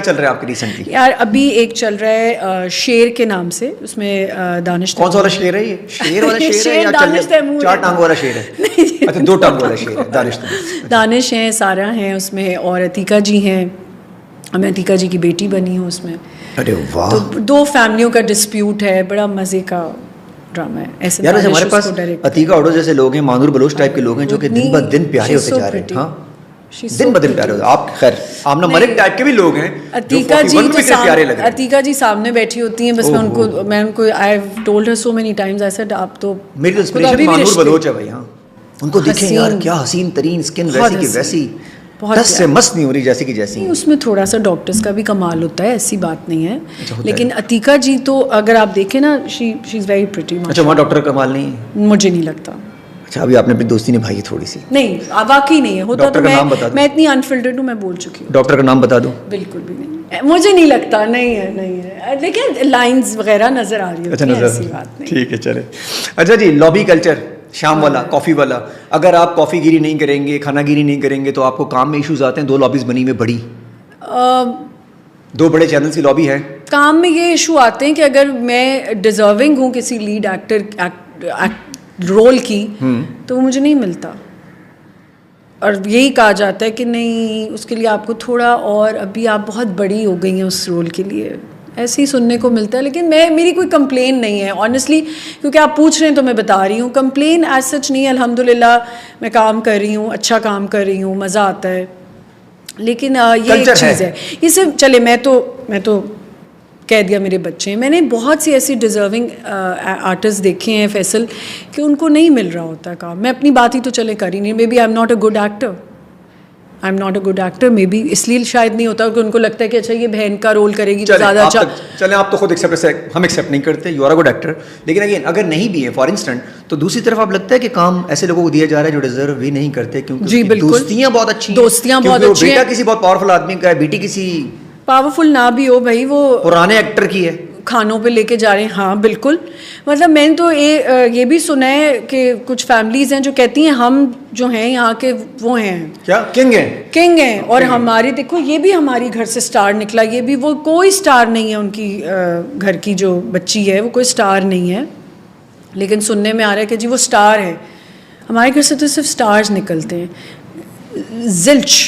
चल रहा है आपके रिसेंटली? यार अभी एक चल रहा है शेर के नाम से, उसमें दानिश। कौन सा वाला शेर है ये? शेर वाला शेर है या चार टांग वाला शेर है? अच्छा, 2 टांग वाला शेर है दानिश। दानिश हैं, सारा हैं उसमें, और अतीका जी हैं। मैं अतीका जी की बेटी बनी हूँ उसमें। अरे वाह। तो 2 फैमिलियों का डिस्प्यूट है, बड़ा मजे का ड्रामा है। ऐसे यार हमारे पास अतीका ओडो जैसे लोग हैं, मानूर बलोच टाइप के लोग हैं, जो कि दिन ब दिन प्यारे होते जा रहे हैं। हाँ, दिन ब दिन प्यारे होते। आप खैर आमना मलिक टाइप के भी लोग हैं, अतीका जी तो प्यारे लग रहे हैं। अतीका जी सामने बैठी होती हैं, बस मैं उनको I have told her so many times, I said आप तो मेरी इंस्पिरेशन मानूर बलोच है भाई। हाँ, उनको देखें यार, क्या हसीन तरीन स्किन, वैसी की वैसी, टस से मस्त नहीं हो रही जैसे कि जैसी। नहीं, उसमें थोड़ा सा डॉक्टर्स का भी कमाल होता है, ऐसी बात नहीं है। लेकिन अतीका जी तो अगर आप देखें ना, शी इज़ वेरी प्रिटी। अच्छा, वहाँ डॉक्टर का कमाल नहीं है? मुझे नहीं लगता। अच्छा, अभी आपने अपनी दोस्ती निभाई है थोड़ी सी? नहीं, वाकई नहीं है। होता तो मैं इतनी अनफिल्टर्ड हूँ, मैं बोल चुकी हूँ। डॉक्टर का नाम बता दो। बिल्कुल भी नहीं, मुझे नहीं लगता। नहीं है, लेकिन लाइंस वगैरह नजर आ रही होती है, ऐसी बात नहीं। ठीक है, चले। अच्छा जी, लॉबी कल्चर, शाम वाला, कॉफ़ी वाला, अगर आप कॉफ़ी गिरी नहीं करेंगे, खाना गिरी नहीं करेंगे, तो आपको काम में इश्यूज आते हैं। 2 लॉबीज बनी हुई बड़ी, 2 बड़े चैनल्स की लॉबी है। काम में ये इशू आते हैं कि अगर मैं डिजर्विंग हूँ किसी लीड एक्टर रोल की, तो वो मुझे नहीं मिलता, और यही कहा जाता है कि नहीं, उसके लिए आपको थोड़ा, और अभी आप बहुत बड़ी हो गई हैं उस रोल के लिए, ऐसे ही सुनने को मिलता है। लेकिन मेरी कोई कंप्लेन नहीं है ऑनेस्टली, क्योंकि आप पूछ रहे हैं तो मैं बता रही हूँ। कंप्लेन एज सच नहीं है, अल्हम्दुलिल्लाह मैं काम कर रही हूँ, अच्छा काम कर रही हूँ, मज़ा आता है। लेकिन ये एक चीज़ है, ये सिर्फ चले, मैं तो कह दिया मेरे बच्चे हैं। मैंने बहुत सी ऐसी डिज़र्विंग आर्टिस्ट देखे हैं फैसल, कि उनको नहीं मिल रहा होता काम। मैं अपनी बात ही तो चले कर ही नहीं, maybe I am not a good actor, maybe इसलिए शायद नहीं होता, क्योंकि उनको लगता है कि अच्छा ये बहन का रोल करेगी तो ज़्यादा अच्छा। चलें, आप तो खुद हम एक्सेप्ट नहीं करते, you are a good actor. लेकिन अगेन, अगर नहीं भी है फॉर इंस्टेंट, तो दूसरी तरफ आप लगता है कि काम ऐसे लोगों को दिया जा रहा है जो डिजर्व भी नहीं करते, क्योंकि दोस्तियाँ बहुत अच्छी हैं, बेटा किसी बहुत पावरफुल आदमी का है, बेटी किसी पावरफुल ना भी हो भाई, वो पुराने एक्टर की है, खानों पे लेके जा रहे हैं। हाँ बिल्कुल, मतलब मैंने तो ये भी सुना है कि कुछ फैमिलीज हैं जो कहती हैं हम जो हैं यहाँ के वो हैं, क्या किंग हैं, और हमारे देखो ये भी हमारी घर से स्टार निकला, ये भी, वो कोई स्टार नहीं है, उनकी घर की जो बच्ची है वो कोई स्टार नहीं है, लेकिन सुनने में आ रहा है कि जी वो स्टार है। हमारे घर से तो सिर्फ स्टार्स निकलते हैं, जिल्च,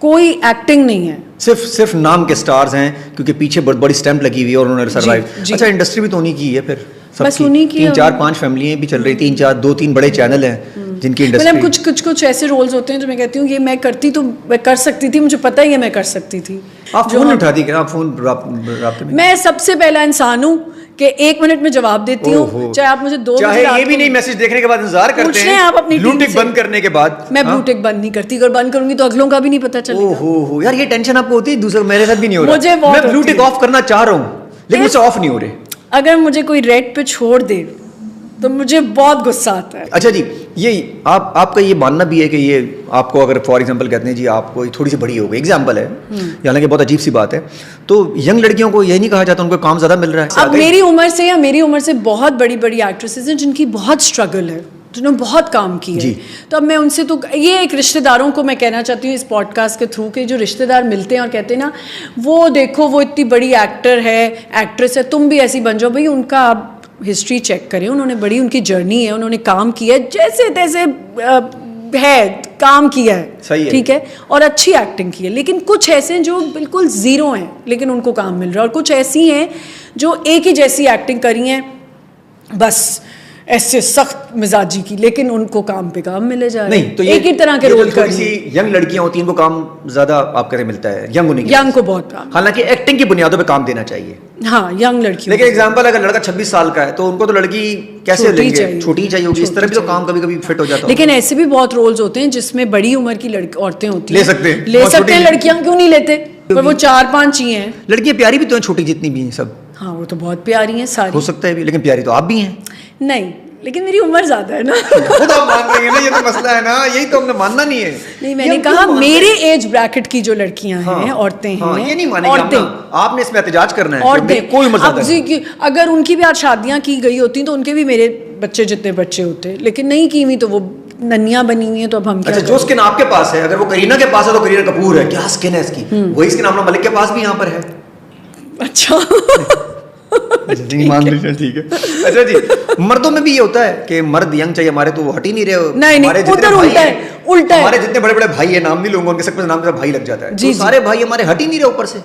कोई एक्टिंग नहीं है, सिर्फ नाम के स्टार्स हैं, क्योंकि पीछे बहुत बड़ी स्टैंप लगी हुई है और उन्होंने सर्वाइव। अच्छा, इंडस्ट्री भी तो उन्हीं की है फिर, बस उन्हीं की 3-4-5 फैमिलियाँ भी चल रही, 2-3 बड़े चैनल हैं जिनकी इंडस्ट्री। मतलब कुछ ऐसे रोल्स होते हैं जो मैं कहती हूँ ये मैं करती तो मैं कर सकती थी, मुझे पता ही है मैं कर सकती थी। आप फोन उठा दी क्या? आप फोन राब्ते में? मैं सबसे पहला इंसान हूँ कि 1 मिनट में जवाब देती हूँ, चाहे आप मुझे 2 चाहे ये भी नहीं मैसेज देखने के बाद इंतजार करते हैं, आप अपनी ब्लू टिक बंद करने के बाद। मैं ब्लू टिक बंद नहीं करती, अगर बंद करूंगी तो अगलों का भी नहीं पता चलेगा। ओहो यार, ये टेंशन आपको होती है? दूसरा मेरे साथ भी नहीं हो रहा, मुझे मैं ब्लू टिक ऑफ करना चाह रहा हूँ, लेकिन मुझसे ऑफ नहीं हो रहे। अगर मुझे कोई रेड पे छोड़ दे तो मुझे बहुत गुस्सा आता है। अच्छा जी, ये आपका ये मानना भी है कि ये आपको, अगर फॉर एग्जांपल कहते हैं जी आपको थोड़ी सी बड़ी हो गई, एग्जांपल है, हालांकि बहुत अजीब सी बात है, तो यंग लड़कियों को यही नहीं कहा जाता उनको काम ज़्यादा मिल रहा है? अब मेरी उम्र से बहुत बड़ी एक्ट्रेसेस हैं जिनकी बहुत स्ट्रगल है, जिन्होंने बहुत काम किया है, तो अब मैं उनसे तो ये एक रिश्तेदारों को मैं कहना चाहती हूँ इस पॉडकास्ट के थ्रू कि जो रिश्तेदार मिलते हैं और कहते हैं ना, वो देखो वो इतनी बड़ी एक्टर है, एक्ट्रेस है, तुम भी ऐसी बन जाओ, भाई उनका आप हिस्ट्री चेक करें, उन्होंने बड़ी, उनकी जर्नी है, उन्होंने काम किया है, जैसे तैसे है, काम किया है, सही है, ठीक है, और अच्छी एक्टिंग की है। लेकिन कुछ ऐसे हैं जो बिल्कुल ज़ीरो हैं लेकिन उनको काम मिल रहा है, और कुछ ऐसी हैं जो एक ही जैसी एक्टिंग करी हैं, बस ऐसे सख्त मिजाजी की, लेकिन उनको काम पे काम मिले जा रहे हैं। नहीं तो एक ही तरह के रोल कर सी यंग लड़कियां होती हैं, इनको काम ज्यादा आप कहते मिलता है, यंग को बहुत काम, हालांकि एक्टिंग की बुनियादों पे काम देना चाहिए। हाँ, यंग लड़की। लेकिन एग्जांपल, अगर लड़का 26 साल का है तो उनको तो लड़की कैसे लेंगे, छोटी चाहिए होगी, इस तरह भी तो काम कभी कभी फिट हो जाता है। लेकिन ऐसे भी बहुत रोल्स होते हैं जिसमें बड़ी उम्र की औरतें होती हैं, ले सकते हैं, लड़कियां क्यों नहीं लेते? पर वो 4-5 ही हैं। लड़कियां प्यारी भी तो हैं, छोटी जितनी भी हैं सब। हाँ, वो तो बहुत प्यारी हैं सारी, हो सकता है भी, लेकिन प्यारी तो आप भी हैं। नहीं, लेकिन मेरी उम्र ज्यादा है ना। खुद आप मान रही हैं ना, ये तो मसला है ना, यही तो हमने मानना नहीं है। नहीं, मैंने कहा मेरे एज ब्रैकेट की जो लड़कियां हैं, औरतें हैं, ये नहीं मानेंगे, आपने इसमें एहतजाज करना है, औरतें कोई उम्र ज्यादा नहीं। अगर उनकी भी आज शादियां की गई होती तो उनके भी मेरे बच्चे जितने बच्चे होते, लेकिन नहीं की हुई तो वो नन्नियां बनी हुई है तो अब हम क्या अच्छा, जो स्किन आपके पास है, अगर वो करीना के पास है तो करीना कपूर है, क्या स्किन है इसकी, वही स्किन अमना मलिक के पास भी यहाँ पर है। अच्छा नहीं मान लीजिए, ठीक है। अच्छा जी, मर्दों में भी ये होता है कि मर्द यंग चाहिए, हमारे तो हट ही नहीं रहे। नहीं, उधर उल्टा है, उल्टा है। हमारे जितने बड़े बड़े भाई है, नाम नहीं लूंगा उनके, सबके नाम के साथ भाई लग जाता है, तो सारे भाई हमारे हट ही नहीं रहे ऊपर से।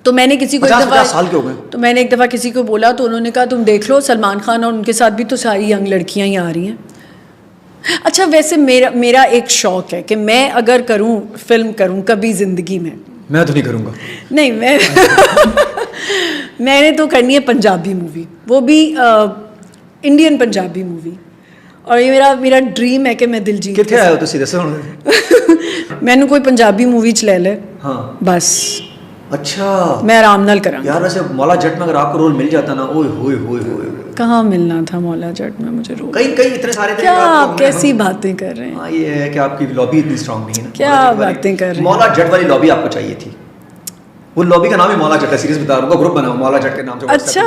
तो मैंने किसी को 50 साल के हो गए, तो मैंने एक दफ़ा किसी को बोला तो उन्होंने कहा तुम देख लो सलमान खान और उनके साथ भी तो सारी यंग लड़कियां ही आ रही हैं। अच्छा, वैसे मेरा एक शौक है कि मैं अगर करूं, फिल्म करूं कभी ज़िंदगी में, मैं तो नहीं करूंगा। नहीं, मैंने तो करनी है पंजाबी मूवी, वो भी इंडियन पंजाबी मूवी, और ये मेरा ड्रीम है कि मैं दिलजीत कितने आए हो तो सीधे से मैंने कोई पंजाबी मूवी च ले ले, हाँ बस। अच्छा, मैं आराम नाल करांगी यार। वैसे मौला जट में अगर आपको रोल मिल जाता ना, ओए होए होए होए, कहाँ मिलना था मौला जट में मुझे रोल? कई इतने सारे थे। क्या आप कैसी बातें कर रहे हैं? हाँ, ये है कि आपकी लॉबी इतनी स्ट्रांग नहीं है ना। क्या बातें कर रहे हैं? मौला जट वाली लॉबी आपको चाहिए थी। वो लॉबी का नाम ही मौला जट है, सीरियस बता रहा हूँ, ग्रुप बनाओ मौला जट के नाम से। अच्छा,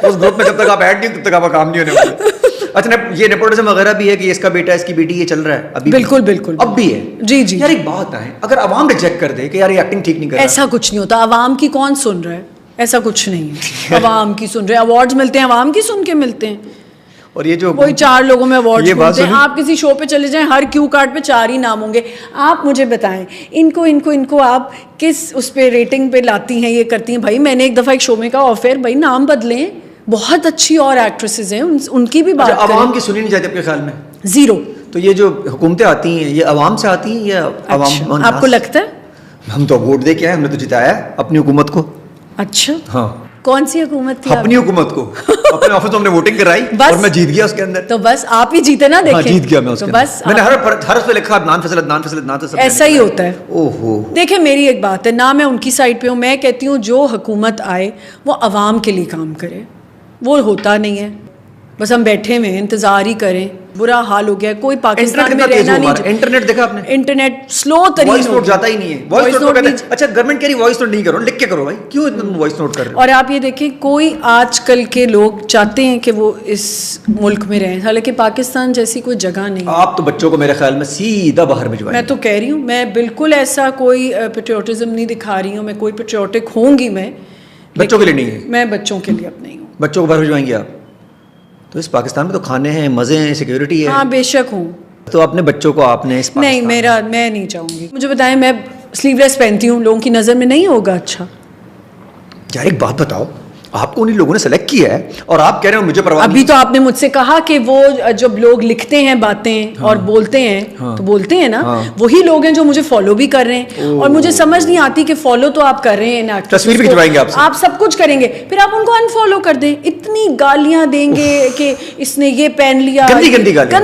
उस ग्रुप में जब तक आप ऐड नहीं, तब तक आपका काम नहीं होने वाला। अच्छा, ये नेपोटिज्म वगैरह भी है कि इसका बेटा, इसकी बेटी, ये चल रहा है अभी? बिल्कुल बिल्कुल, अब भी है। जी जी। यार एक बात है, अगर अवाम रिजेक्ट कर दे कि यार ये एक्टिंग ठीक नहीं कर रहा, ऐसा कुछ नहीं होता। अवाम की कौन सुन रहा है? ऐसा कुछ नहीं है। अवाम की सुन रहे हैं, अवार्ड्स मिलते हैं, अवाम की सुन के मिलते हैं। और ये जो वही 4 लोगों में अवार्ड्स मिलते हैं। आप किसी शो पे चले जाएं, हर क्यू कार्ड पे 4 ही नाम होंगे। आप मुझे बताएं, इनको आप किस उस पे रेटिंग पे लाती हैं, ये करती हैं? भाई मैंने एक दफ़ा एक शो में कहा, ऑफर भाई नाम बदलें, बहुत अच्छी और एक्ट्रेसेस हैं, उनकी भी बात करें। अवाम की सुनी नहीं जाती आपके ख्याल में? 0। तो ये जो हुकूमतें आती हैं, ये अवाम से आती हैं या अवाम? आपको लगता है? हम तो वोट दे के आए, हमने तो जिताया अपनी हुकूमत को। अच्छा, हाँ। कौन सी हुकूमत थी? अपनी हुकूमत को। अपने ऑफिस में हमने वोटिंग कराई और मैं जीत गया उसके अंदर। तो बस आप ही जीते ना, देखें। हाँ, जीत गया मैं उसके तो बस मैंने हर उस पे लिखा अदनान फैसल, अदनान फैसल, अदनान फैसल। ऐसा ही होता है। ओहो। देखिए, मेरी एक बात है ना, मैं उनकी साइड पे हूँ। मैं कहती हूँ जो हुकूमत आए वो अवाम के लिए काम करे, वो होता नहीं है। बस हम बैठे हुए इंतजार ही करें। बुरा हाल हो गया, कोई पाकिस्तान में रहना नहीं। इंटरनेट देखा आपने? इंटरनेट स्लो तरीके वॉइस नोट जाता ही नहीं है। वॉइस नोट नहीं। अच्छा, गवर्नमेंट कह रही वॉइस नोट नहीं करो, लिख के करो भाई, क्यों इतना वॉइस नोट कर रहे हो? और आप ये देखिए, कोई आजकल के लोग चाहते हैं कि वो इस मुल्क में रहें, हालांकि पाकिस्तान जैसी कोई जगह नहीं। आप तो बच्चों को मेरे ख्याल में सीधा बाहर भिजवाएं। मैं तो कह रही हूँ, मैं बिल्कुल ऐसा कोई पेट्रियोटिज्म नहीं दिखा रही हूँ। मैं कोई पेट्रियोटिक होंगी, मैं बच्चों के लिए नहीं है। मैं बच्चों के लिए अब नहीं हूँ। बच्चों को बाहर भिजवाएंगे आप? तो इस पाकिस्तान में तो खाने हैं, मजे हैं, सिक्योरिटी है। हाँ बेशक हूँ। तो अपने बच्चों को आपने इस नहीं, मैं नहीं चाहूँगी। मुझे बताएं, मैं स्लीवलेस पहनती हूँ, लोगों की नज़र में नहीं होगा अच्छा? यार एक बात बताओ, आपको उन्हीं लोगों ने सेलेक्ट किया है और आप कह रहे हो मुझे परवाह अभी तो आपने मुझसे कहा कि वो जब लोग लिखते हैं बातें और बोलते हैं, तो बोलते हैं ना, वही लोग हैं जो मुझे फॉलो भी कर रहे हैं। और मुझे समझ नहीं आती कि फॉलो तो आप कर रहे हैं ना, तस्वीर भी खिंचवाएंगे आपसे, आप सब कुछ करेंगे, फिर आप उनको अनफॉलो कर दें। इतनी गालियां देंगे कि इसने ये पहन लिया, गंदी गंदी गालियां।